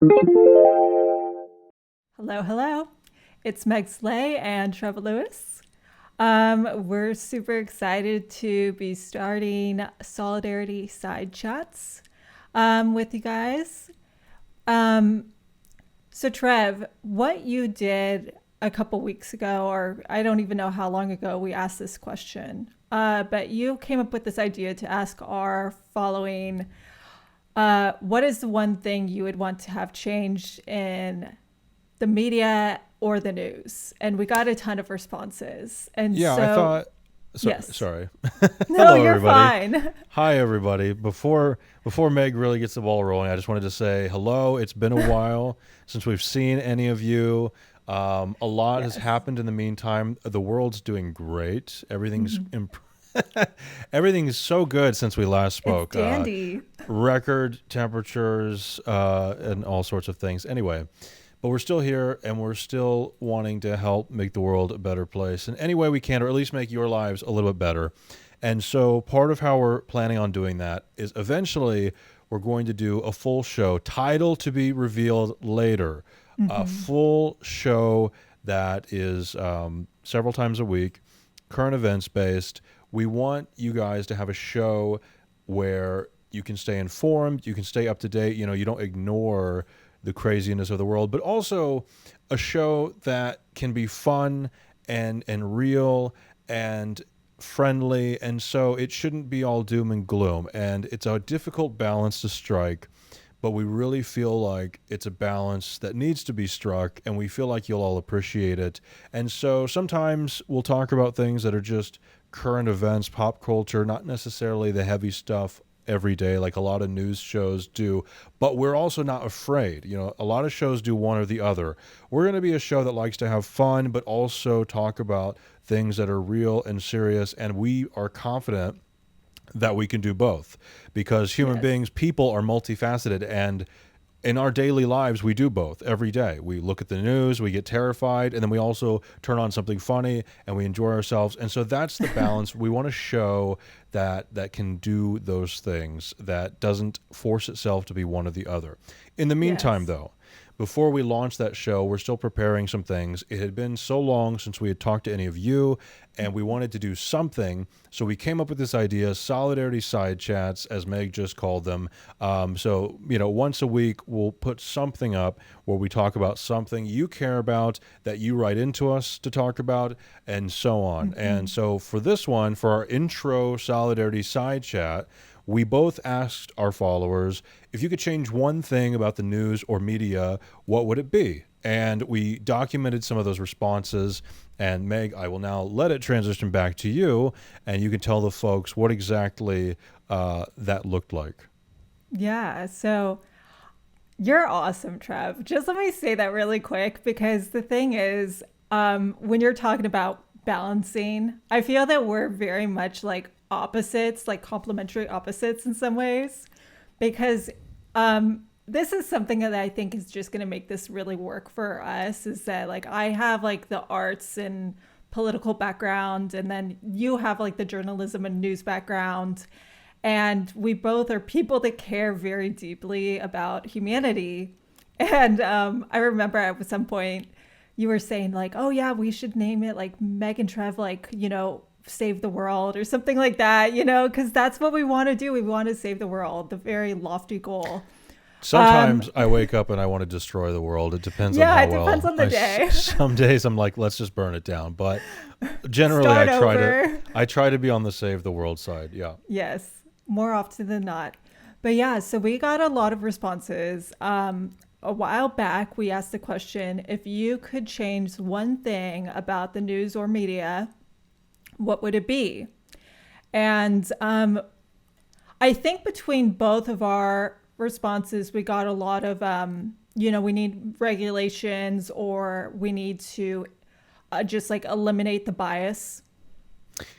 Hello, hello. It's Meg Slay and Trevor Lewis. We're super excited to be starting Solidarity Side Chats with you guys. Um, so, Trev, what you did a couple weeks ago, or I don't even know how long ago we asked this question, but you came up with this idea to ask our following what is the one thing you would want to have changed in the media or the news? And we got a ton of responses. And Yeah, I so, thought. yes. Sorry. No, Hello, you're everybody. fine. Hi, everybody. Before Meg really gets the ball rolling, I just wanted to say hello. It's been a while since we've seen any of you. A lot has Yes. happened in the meantime. The world's doing great. Mhm. Everything's so good since we last It's spoke. dandy. Record temperatures and all sorts of things. Anyway, but we're still here and we're still wanting to help make the world a better place in any way we can, or at least make your lives a little bit better. And so part of how we're planning on doing that is eventually we're going to do a full show, title to be revealed later, a Hmm. full show that is several times a week, current events based. We want you guys to have a show where you can stay informed, you can stay up to date, you don't ignore the craziness of the world, but also a show that can be fun and real and friendly, and so it shouldn't be all doom and gloom. And it's a difficult balance to strike, but we really feel like it's a balance that needs to be struck, and we feel like you'll all appreciate it. And so sometimes we'll talk about things that are just current events, pop culture, not necessarily the heavy stuff every day like a lot of news shows do, but we're also not afraid. A lot of shows do one or the other. We're going to be a show that likes to have fun but also talk about things that are real and serious, and we are confident that we can do both because human Yes. beings, people, are multifaceted, and in our daily lives we do both every day. We look at the news, we get terrified, and then we also turn on something funny and we enjoy ourselves. And so that's the balance we want to show, that can do those things, that doesn't force itself to be one or the other. In the meantime, Yes. though, before we launch that show, we're still preparing some things. It had been so long since we had talked to any of you, and we wanted to do something. So we came up with this idea, Solidarity Side Chats, as Meg just called them. Once a week, we'll put something up where we talk about something you care about that you write into us to talk about, and so on. And Hmm. so for this one, for our intro Solidarity Side Chat, we both asked our followers, if you could change one thing about the news or media, what would it be? And we documented some of those responses. And Meg, I will now let it transition back to you, and you can tell the folks what exactly that looked like. Yeah. So you're awesome, Trev. Just let me say that really quick because the thing is, when you're talking about balancing, I feel that we're very much like opposites, like complementary opposites in some ways, because this is something that I think is just going to make this really work for us. Is that like I have like the arts and political background, and then you have like the journalism and news background, and we both are people that care very deeply about humanity. And I remember at some point you were saying like, "Oh yeah, we should name it like Meg and Trev, like save the world or something like that," because that's what we want to do. We want to save the world, the very lofty goal. Um, Sometimes I wake up and I want to destroy the world. It depends on yeah, how it depends well on the day. some days I'm like, let's just burn it down. But generally, Start over. I try to be on the save the world side. Yeah. Yes, more often than not. But yeah, so we got a lot of responses. A while back, we asked the question, if you could change one thing about the news or media, what would it be? And I think between both of our responses, we got a lot of, we need regulations or we need to just like eliminate the bias.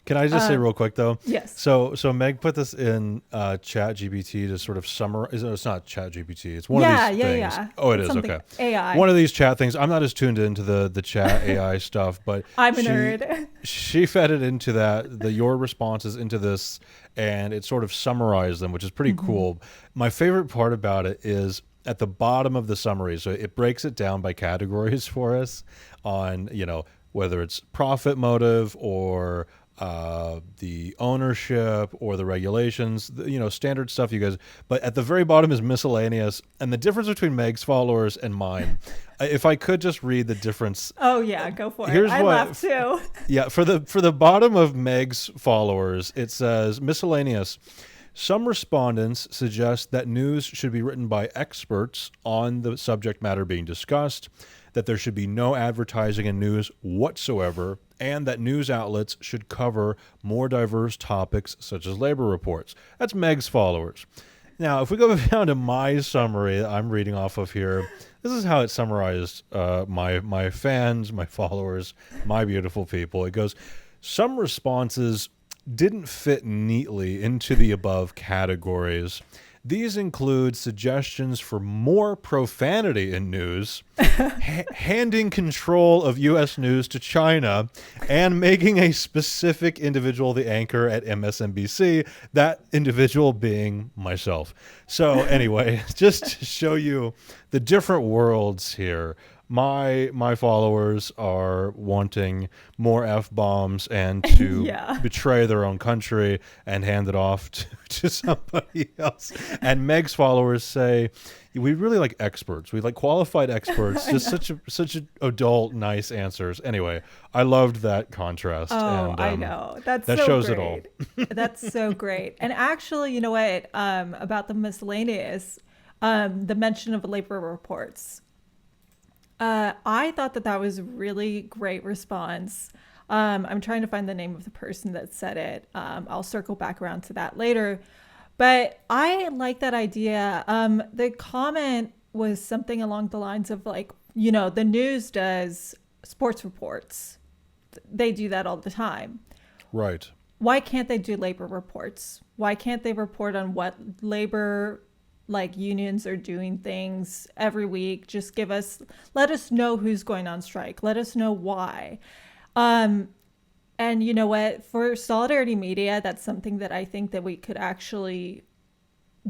Can I just say Uh, real quick though? yes. So Meg put this in Chat GPT to sort of summarize. It's not Chat GPT. It's one of Yeah, these yeah, things. yeah. Oh, it It's is something okay. AI. One of these chat things. I'm not as tuned into the chat AI stuff, but I'm a she nerd. she fed it into your responses into this, and it sort of summarized them, which is pretty Hmm. cool. My favorite part about it is at the bottom of the summary, so it breaks it down by categories for us on, whether it's profit motive or the ownership or the regulations, standard stuff you guys. But at the very bottom is miscellaneous, and the difference between Meg's followers and mine. If I could just read the difference. Oh yeah, go for it. Here's I what, laughed too. Yeah, for the bottom of Meg's followers, it says miscellaneous. Some respondents suggest that news should be written by experts on the subject matter being discussed, that there should be no advertising in news whatsoever, and that news outlets should cover more diverse topics such as labor reports. That's Meg's followers. Now, if we go down to my summary that I'm reading off of here, this is how it summarized my fans, my followers, my beautiful people. It goes, some responses didn't fit neatly into the above categories. These include suggestions for more profanity in news, handing control of U.S. news to China, and making a specific individual the anchor at MSNBC, that individual being myself. So anyway, just to show you the different worlds here, my followers are wanting more F-bombs and to Yeah. betray their own country and hand it off to somebody else. And Meg's followers say, we really like experts. We like qualified experts. Just such a adult, nice answers. Anyway, I loved that contrast. Oh, and, I know. That shows great. it all. That's so great. And actually, you know what? About the miscellaneous, the mention of labor reports. I thought that was a really great response. I'm trying to find the name of the person that said it. I'll circle back around to that later. But I like that idea. The comment was something along the lines of like, the news does sports reports. They do that all the time. Right. Why can't they do labor reports? Why can't they report on what labor unions are doing things every week? Just let us know who's going on strike. Let us know why. And you know what? For Solidarity Media, that's something that I think that we could actually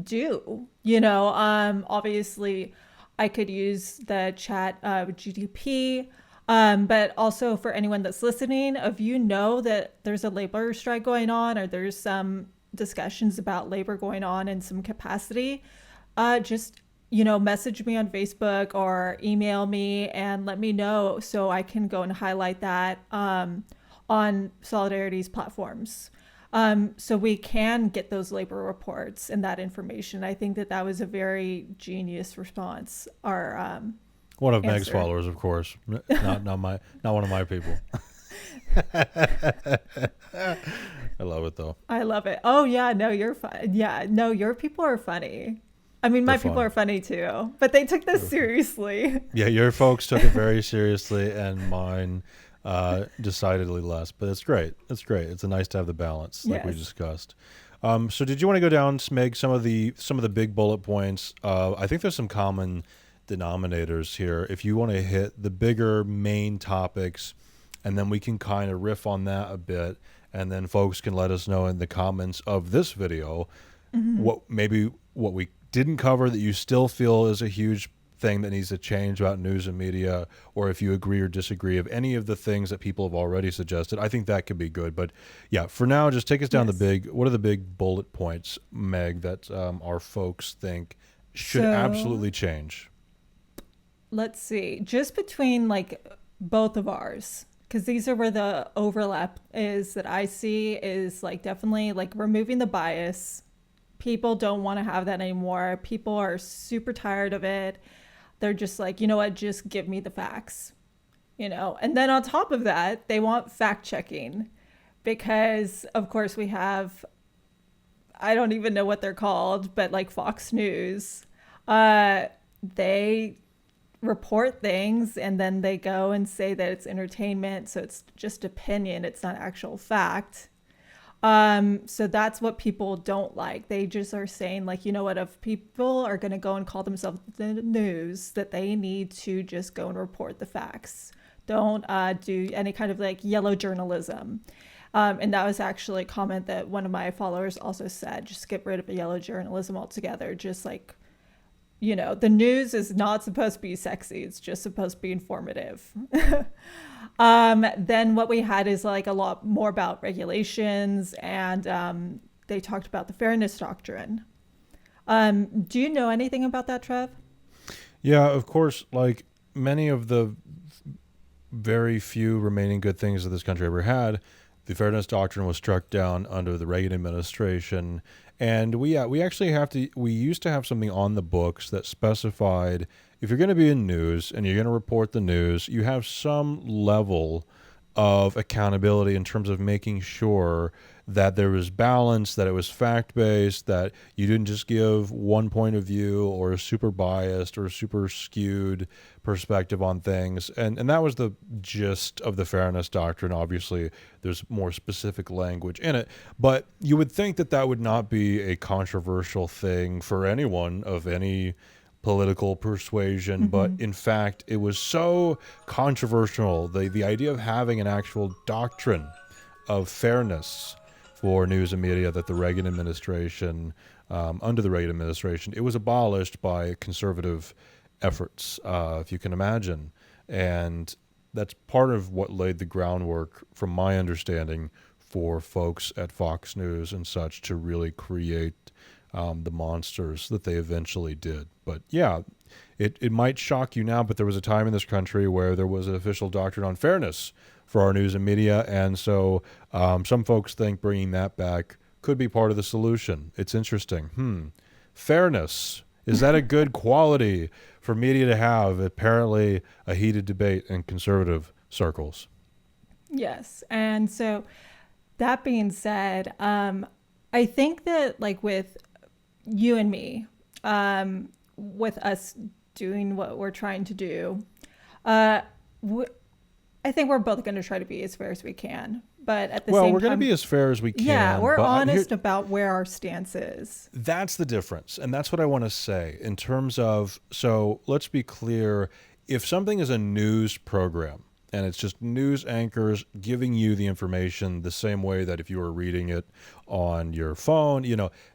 do. Obviously, I could use the chat GDP, but also for anyone that's listening, if you know that there's a labor strike going on or there's some discussions about labor going on in some capacity, just message me on Facebook or email me and let me know so I can go and highlight that on Solidarity's platforms, so we can get those labor reports and that information. I think that was a very genius response. Our one of answer. Meg's followers, of course, not one of my people. I love it though. I love it. Oh yeah, no, you're fun. Yeah, no, your people are funny. I mean, my people are funny too, but they took this seriously. Yeah, your folks took it very seriously, and mine decidedly less. But it's great. It's great. It's nice to have the balance, like we discussed. So, did you want to go down, Meg, some of the big bullet points? I think there's some common denominators here. If you want to hit the bigger main topics, and then we can kind of riff on that a bit, and then folks can let us know in the comments of this video what we didn't cover that you still feel is a huge thing that needs to change about news and media, or if you agree or disagree of any of the things that people have already suggested. I think that could be good. But yeah, for now, just take us down what are the big bullet points, Meg, that our folks think should absolutely change? Let's see, just between both of ours, because these are where the overlap is that I see is definitely removing the bias. People don't want to have that anymore. People are super tired of it. They're just you know what, just give me the facts, And then on top of that, they want fact checking because, of course, we have, I don't even know what they're called, but Fox News. They report things and then they go and say that it's entertainment. So it's just opinion. It's not actual fact. So that's what people don't like. They just are saying you know what, if people are going to go and call themselves the news, that they need to just go and report the facts. Don't do any kind of yellow journalism. And that was actually a comment that one of my followers also said, just get rid of yellow journalism altogether. Just the news is not supposed to be sexy. It's just supposed to be informative. Then what we had is like a lot more about regulations, and they talked about the fairness doctrine. Do you know anything about that, Trev? Yeah, of course, like many of the very few remaining good things that this country ever had, the fairness doctrine was struck down under the Reagan administration. And we actually we used to have something on the books that specified if you're going to be in news and you're going to report the news, you have some level of accountability in terms of making sure that there was balance, that it was fact based, that you didn't just give one point of view or a super biased or a super skewed perspective on things. And that was the gist of the fairness doctrine. Obviously, there's more specific language in it, but you would think that that would not be a controversial thing for anyone of any political persuasion, but Mm-hmm. in fact, it was so controversial. The idea of having an actual doctrine of fairness for news and media that the Reagan administration, under the Reagan administration, it was abolished by conservative efforts, if you can imagine. And that's part of what laid the groundwork, from my understanding, for folks at Fox News and such to really create the monsters that they eventually did. But yeah, it might shock you now, but there was a time in this country where there was an official doctrine on fairness for our news and media. And so some folks think bringing that back could be part of the solution. It's interesting. Fairness. Is that a good quality for media to have? Apparently, a heated debate in conservative circles. Yes. And so that being said, I think that like with you and me, with us doing what we're trying to do, uh, w- I think we're both going to try to be as fair as we can. But at the Well, same we're going to be time, as fair as we yeah, can, we're but here, honest about where our stance is. that's the difference. And that's what I want to say in terms of, so let's be clear. If something is a news program and it's just news anchors giving you the information the same way that if you were reading it on your phone,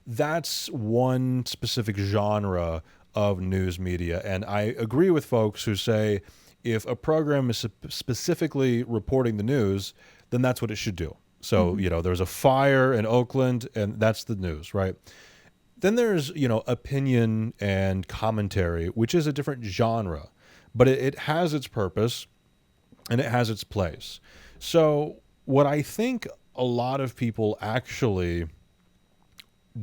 that's one specific genre of news media. And I agree with folks who say if a program is specifically reporting the news, then that's what it should do. So, Hmm. there's a fire in Oakland and that's the news, right? Then there's, opinion and commentary, which is a different genre, but it has its purpose and it has its place. So, what I think a lot of people actually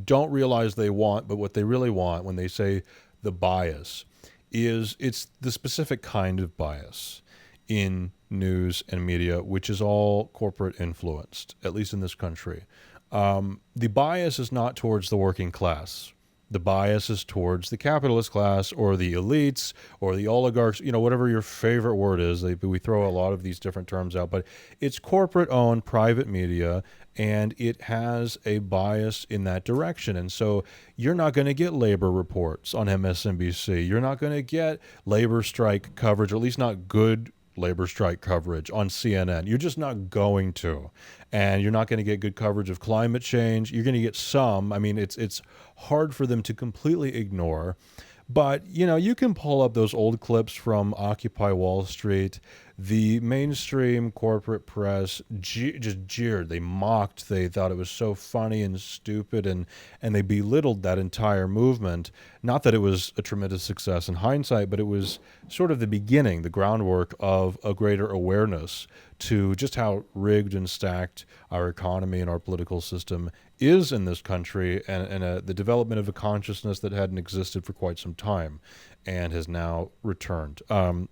don't realize they want, but what they really want when they say the bias is it's the specific kind of bias in news and media, which is all corporate influenced, at least in this country. The bias is not towards the working class. The bias is towards the capitalist class or the elites or the oligarchs, whatever your favorite word is. We throw a lot of these different terms out, but it's corporate owned private media and it has a bias in that direction. And so you're not going to get labor reports on MSNBC. You're not going to get labor strike coverage, or at least not good labor strike coverage on CNN. You're just not going to. And you're not going to get good coverage of climate change. You're going to get some. I mean, it's hard for them to completely ignore. But, you can pull up those old clips from Occupy Wall Street. The mainstream corporate press just jeered. They mocked. They thought it was so funny and stupid, and they belittled that entire movement. Not that it was a tremendous success in hindsight, but it was sort of the beginning, the groundwork of a greater awareness to just how rigged and stacked our economy and our political system is in this country, and the development of a consciousness that hadn't existed for quite some time and has now returned.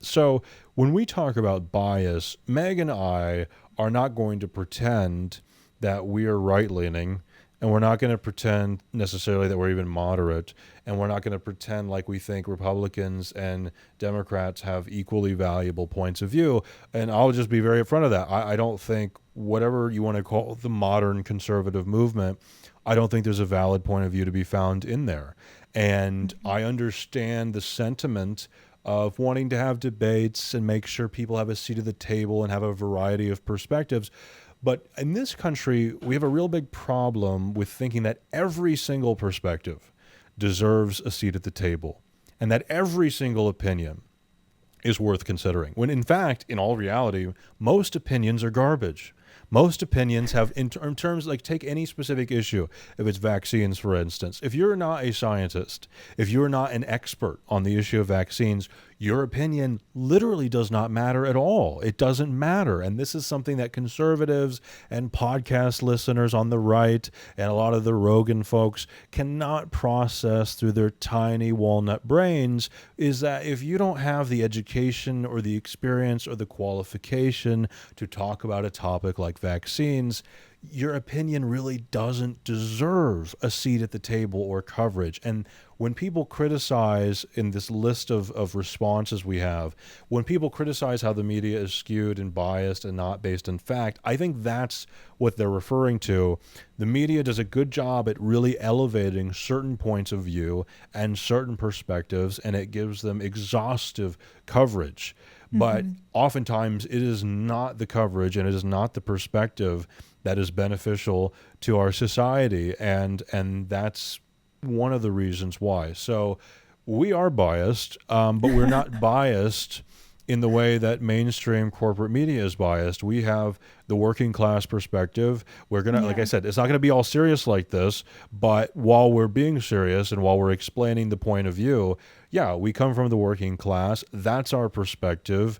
So when we talk about bias, Meg and I are not going to pretend that we are right-leaning, and we're not going to pretend necessarily that we're even moderate, and we're not going to pretend like we think Republicans and Democrats have equally valuable points of view. And I'll just be very upfront of that. I don't think whatever you want to call the modern conservative movement, I don't think there's a valid point of view to be found in there. And I understand the sentiment of wanting to have debates and make sure people have a seat at the table and have a variety of perspectives. But in this country, we have a real big problem with thinking that every single perspective deserves a seat at the table. and that every single opinion is worth considering. When in fact, in all reality, most opinions are garbage. Most opinions have, in terms, like take any specific issue, if it's vaccines, for instance, if you're not a scientist, if you're not an expert on the issue of vaccines, your opinion literally does not matter at all. It doesn't matter. And this is something that conservatives and podcast listeners on the right and a lot of the Rogan folks cannot process through their tiny walnut brains, is that if you don't have the education or the experience or the qualification to talk about a topic like vaccines, your opinion really doesn't deserve a seat at the table or coverage. And when people criticize, in this list of responses we have, when people criticize how the media is skewed and biased and not based in fact, I think that's what they're referring to. The media does a good job at really elevating certain points of view and certain perspectives, and it gives them exhaustive coverage. But oftentimes it is not the coverage and it is not the perspective that is beneficial to our society, and that's one of the reasons why. So we are biased, but we're not biased in the way that mainstream corporate media is biased. We have the working class perspective. We're going to, like I said, it's not going to be all serious like this, but while we're being serious and while we're explaining the point of view, yeah, we come from the working class. That's our perspective.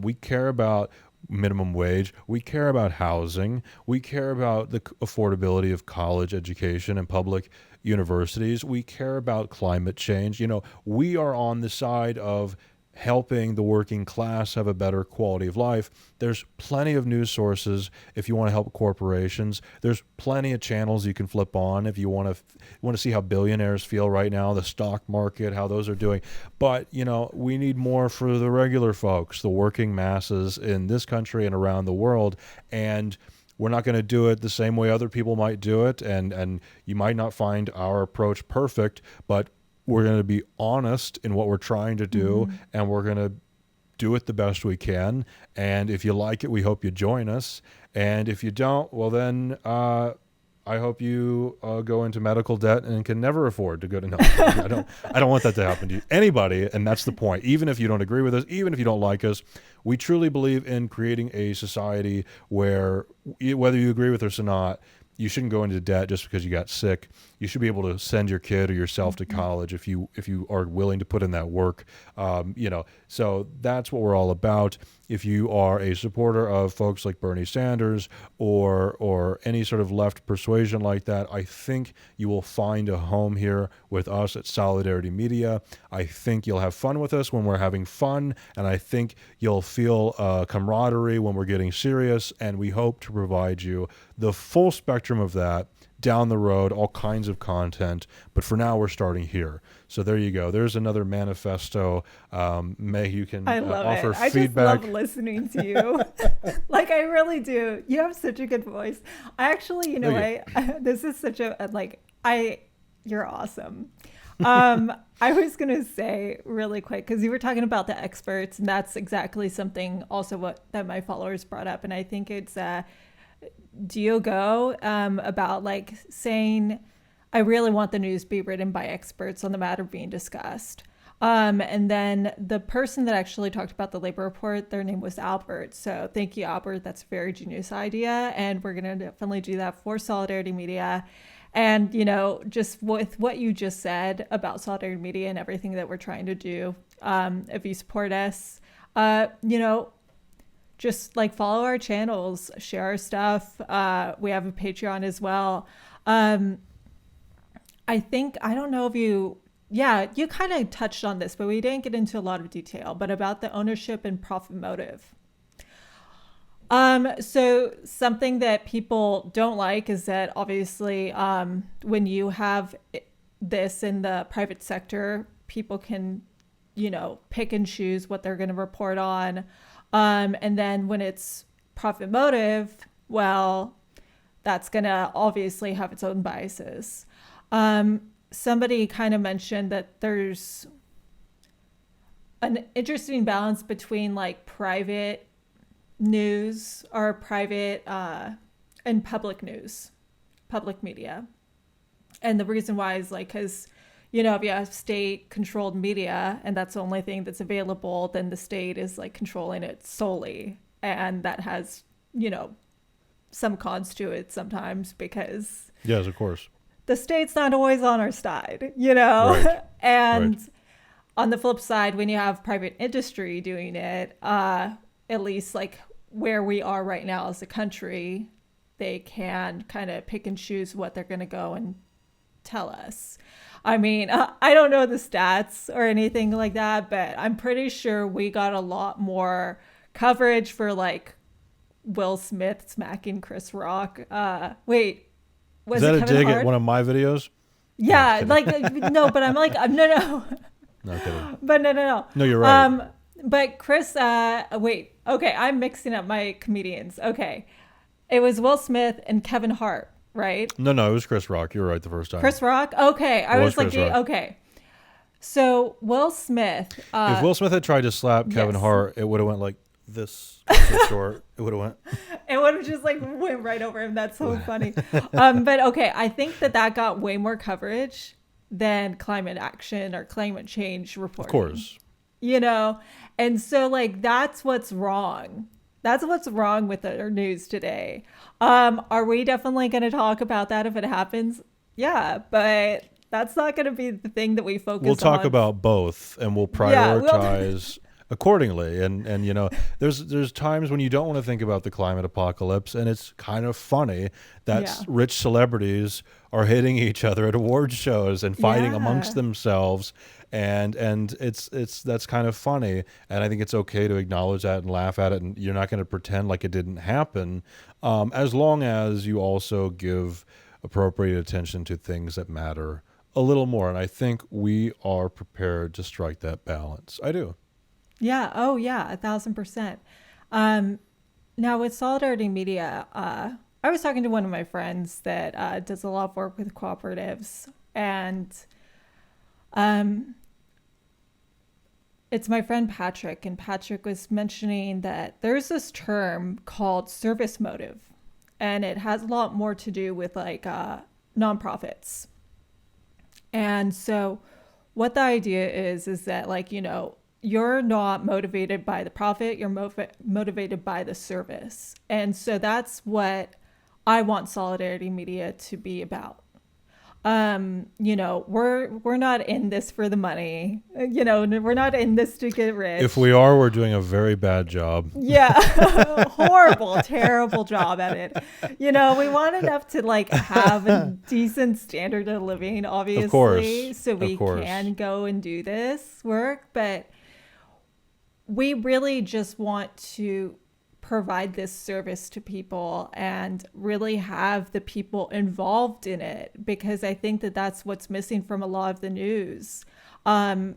We care about minimum wage. We care about housing. We care about the affordability of college education and public universities. We care about climate change. You know, we are on the side of helping the working class have a better quality of life. There's plenty of news sources if you want to help corporations. There's plenty of channels you can flip on if you want to see how billionaires feel right now, the stock market, how those are doing. But, you know, we need more for the regular folks, the working masses in this country and around the world. And we're not going to do it the same way other people might do it. And you might not find our approach perfect, but we're going to be honest in what we're trying to do, and we're going to do it the best we can. And if you like it, we hope you join us. And if you don't, well, then I hope you go into medical debt and can never afford to go to I don't want that to happen to you. Anybody, and that's the point. Even if you don't agree with us, even if you don't like us, we truly believe in creating a society where, whether you agree with us or not, you shouldn't go into debt just because you got sick. You should be able to send your kid or yourself to college if you are willing to put in that work. So that's what we're all about. If you are a supporter of folks like Bernie Sanders or any sort of left persuasion like that, I think you will find a home here with us at Solidarity Media. I think you'll have fun with us when we're having fun, and I think you'll feel camaraderie when we're getting serious, and we hope to provide you the full spectrum of that down the road, all kinds of content. But for now, we're starting here. So there you go. There's another manifesto. Meg, you can I love offer it. I feedback. just love listening to you. Like, I really do. You have such a good voice. I actually, this is such a, you're awesome. I was going to say really quick, because you were talking about the experts, and that's exactly something also that my followers brought up. And I think it's, Diogo, about like saying, I really want the news be written by experts on the matter being discussed. And then the person that actually talked about the labor report, their name was Albert. So thank you, Albert. That's a very genius idea. And we're going to definitely do that for Solidarity Media. And, just with what you just said about Solidarity Media and everything that we're trying to do, if you support us, just like follow our channels, share our stuff. We have a Patreon as well. I don't know if you kind of touched on this, but we didn't get into a lot of detail, but about the ownership and profit motive. So something that people don't like is that obviously, when you have this in the private sector, people can, pick and choose what they're going to report on. And then when it's profit motive, well, that's going to obviously have its own biases. Somebody kind of mentioned that there's an interesting balance between like private news or private and public news, public media. And the reason why is like, because, if you have state controlled media and that's the only thing that's available, then the state is like controlling it solely. And that has, you know, some cons to it sometimes because Yes, of course. the state's not always on our side, you know? Right. And Right. on the flip side, when you have private industry doing it, at least like where we are right now as a country, they can kind of pick and choose what they're going to go and tell us. I mean, I don't know the stats or anything like that, but I'm pretty sure we got a lot more coverage for like Will Smith smacking Chris Rock. Wait, Is was that it a Kevin dig at Hart? one of my videos? No, I'm Yeah, kidding. like no, but I'm like no, no, No kidding. but no. No, you're right. But Chris, wait, okay, I'm mixing up my comedians. Okay, it was Will Smith and Kevin Hart, right? No, it was Chris Rock. You were right the first time. Chris Rock. Okay, It I was was like, Chris Rock. okay. So Will Smith, If Will Smith had tried to slap Kevin yes, Hart, it would have went like this so short. It would have went. it would have just like went right over him. That's so funny. But okay, I think that got way more coverage than climate action or climate change Of reporting. course. You know, and so like that's what's wrong. That's what's wrong with our news today. Are we definitely going to talk about that if it happens? Yeah, but that's not going to be the thing that we We'll focus talk on. about both, and we'll Yeah, we'll. prioritize accordingly. And you know, there's times when you don't want to think about the climate apocalypse, and it's kind of funny that Yeah, rich celebrities are hitting each other at award shows and fighting amongst yeah, themselves. And it's that's kind of funny, and I think it's okay to acknowledge that and laugh at it, and you're not going to pretend like it didn't happen, as long as you also give appropriate attention to things that matter a little more. And I think we are prepared to strike that balance. I do. yeah. Oh, yeah, 1,000%. Um, Now with Solidarity Media, I was talking to one of my friends that does a lot of work with cooperatives, and um, it's my friend Patrick, and Patrick was mentioning that there's this term called service motive, and it has a lot more to do with like nonprofits. And so, what the idea is that like you're not motivated by the profit, you're motivated by the service, and so that's what I want Solidarity Media to be about. We're not in this for the money. We're not in this to get If rich. we are, we're doing a very bad job. Yeah, horrible, terrible job at it. We want enough to like have a decent standard of living, Of course. obviously, so Of we course. can go and do this work, but we really just want to provide this service to people and really have the people involved in it, because I think that that's what's missing from a lot of the news. Um,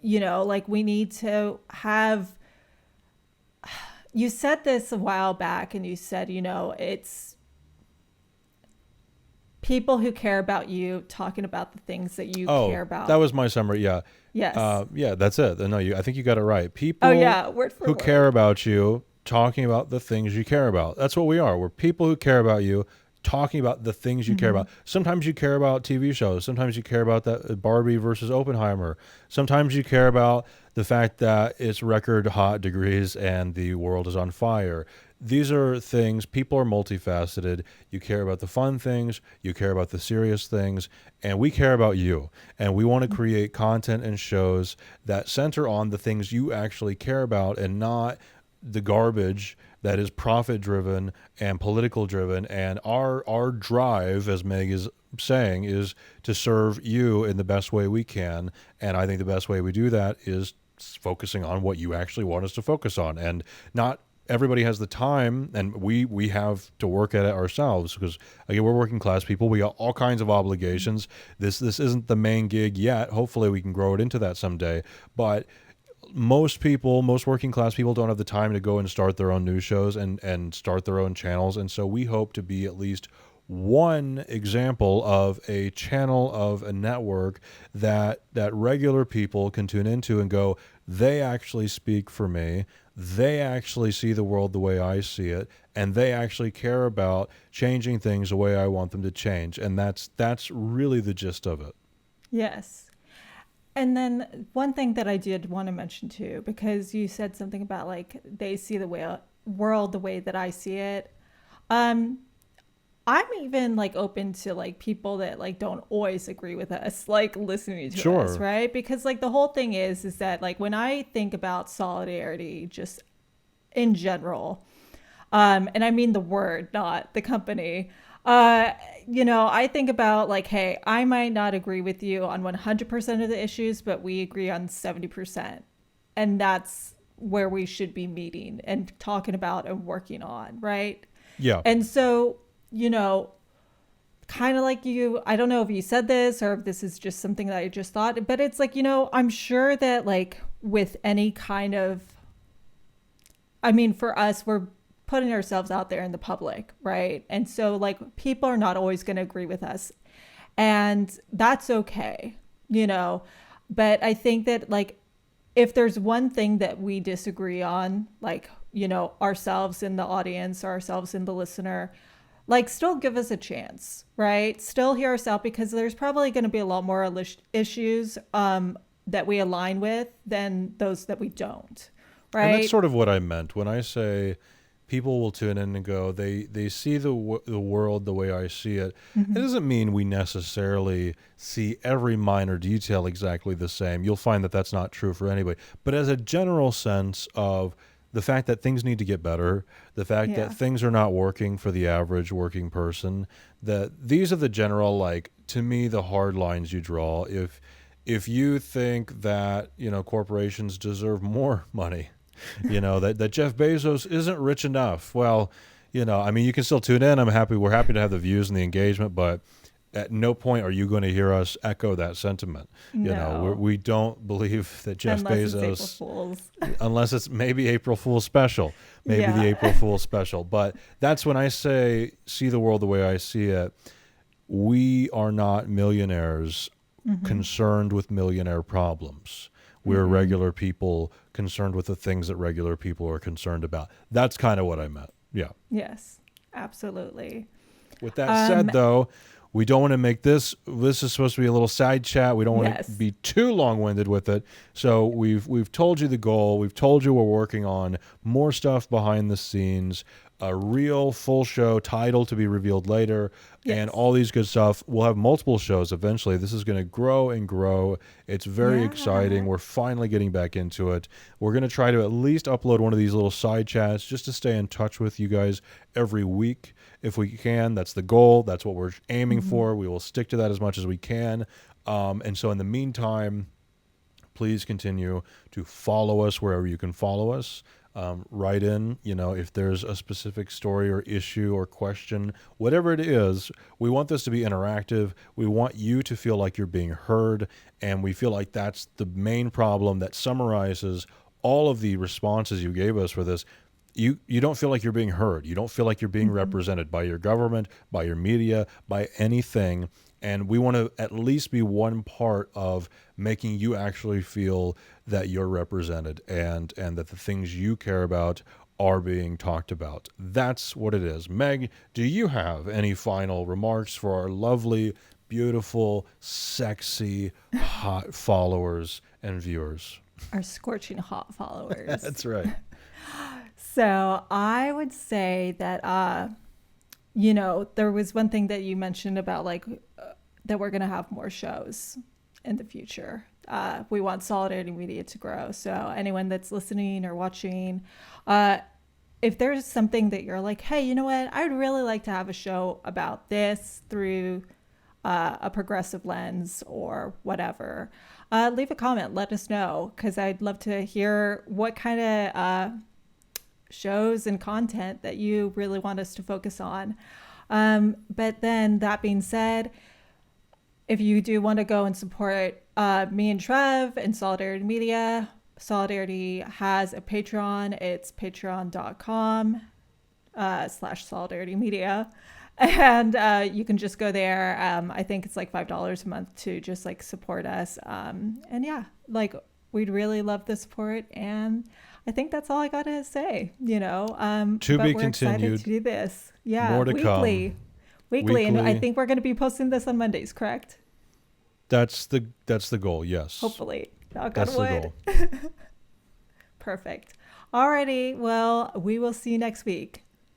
like we need to have, you said this a while back and you said, it's people who care about you talking about the things that you Oh, care about. that was my summary. Yeah. Yes. Yeah, that's it. No, I think you got it right. Oh, People yeah. Word for who care word. about you talking about the things you care about. That's what we are. We're people who care about you talking about the things you care Hmm. about. Sometimes you care about TV shows. Sometimes you care about that Barbie versus Oppenheimer. Sometimes you care about the fact that it's record hot degrees and the world is on fire. These are things, people are multifaceted. You care about the fun things, you care about the serious things, and we care about you. And we want to create content and shows that center on the things you actually care about and not the garbage that is profit driven and political driven. And our drive, as Meg is saying, is to serve you in the best way we can. And I think the best way we do that is focusing on what you actually want us to focus on, and not everybody has the time, and we have to work at it ourselves, because again, we're working class people. We got all kinds of obligations. This isn't the main gig yet. Hopefully we can grow it into that someday, but most working class people don't have the time to go and start their own news shows and start their own channels. And so we hope to be at least one example of a channel, of a network that regular people can tune into and go, they actually speak for me. They actually see the world the way I see it, and they actually care about changing things the way I want them to change. And that's really the gist of it. Yes. And then one thing that I did want to mention too, because you said something about like they see the world the way that I see it. Um, I'm even like open to like people that like don't always agree with us, like listening to us, Sure. right? Because like the whole thing is that like when I think about solidarity, just in general, and I mean the word, not the company. Uh, I think about like, hey, I might not agree with you on 100% of the issues, but we agree on 70%. And that's where we should be meeting and talking about and working on, right? Yeah. And so, you know, kind of like you, I don't know if you said this or if this is just something that I just thought, but it's like, I'm sure that like with any kind of, I mean, for us, we're putting ourselves out there in the public, right? And so, like, people are not always going to agree with us. And that's okay, you know? But I think that, like, if there's one thing that we disagree on, like, ourselves in the audience or ourselves in the listener, like, still give us a chance, right? Still hear us out because there's probably going to be a lot more issues that we align with than those that we don't, And that's right? sort of what I meant when I say people will tune in and go, they see the world the way I see it. It Mm-hmm. doesn't mean we necessarily see every minor detail exactly the same. You'll find that that's not true for anybody. But as a general sense of the fact that things need to get better, the fact that Yeah. things are not working for the average working person, that these are the general, like, to me, the hard lines you draw. If you think that, corporations deserve more money, that Jeff Bezos isn't rich enough. Well, I mean, you can still tune in. We're happy to have the views and the engagement, but at no point are you going to hear us echo that sentiment. No, We don't believe that Jeff unless it's April Bezos, Fools. unless it's maybe April Fool's special, maybe the Yeah. April Fool's special. But that's when I say, see the world the way I see it. We are not millionaires Mm-hmm. concerned with millionaire problems. We're Mm-mm. regular people concerned with the things that regular people are concerned about. That's kind of what I meant. Yeah. Yes, absolutely. With that Um, said, though, we don't want to make this is supposed to be a little side chat. We don't want to yes. be too long-winded with it. So we've told you the goal. We've told you we're working on more stuff behind the scenes, a real full show title to be revealed later, and Yes. all these good stuff. We'll have multiple shows eventually. This is going to grow and grow. It's very exciting. Yeah. We're finally getting back into it. We're going to try to at least upload one of these little side chats just to stay in touch with you guys every week if we can. That's the goal. That's what we're aiming Mm-hmm. for. We will stick to that as much as we can. And so in the meantime, please continue to follow us wherever you can follow us. Write in, if there's a specific story or issue or question, whatever it is. We want this to be interactive. We want you to feel like you're being heard. And we feel like that's the main problem that summarizes all of the responses you gave us for this. You don't feel like you're being heard. You don't feel like you're being Mm-hmm. represented by your government, by your media, by anything. And we want to at least be one part of making you actually feel that you're represented and that the things you care about are being talked about. That's what it is. Meg, do you have any final remarks for our lovely, beautiful, sexy, hot followers and viewers? Our scorching hot followers. That's right. So I would say that, there was one thing that you mentioned about like that we're going to have more shows in the future. We want Solidarity Media to grow. So anyone that's listening or watching, uh, if there's something that you're like, hey, you know what, I'd really like to have a show about this through a progressive lens or whatever, leave a comment. Let us know because I'd love to hear what kind of shows and content that you really want us to focus on. But then that being said, if you do want to go and support me and Trev and Solidarity Media, Solidarity has a Patreon. It's patreon.com /Solidarity Media. And you can just go there. I think it's like $5 a month to just like support us. And yeah, like we'd really love the support. And I think that's all I got to say, To but be we're excited to continued. do this. Yeah, More to come. weekly. And I Weekly. think we're going to be posting this on Mondays, correct? That's the goal. Yes, Hopefully. Knock on that's the wood. goal. Perfect. Alrighty. Well, we will see you next week.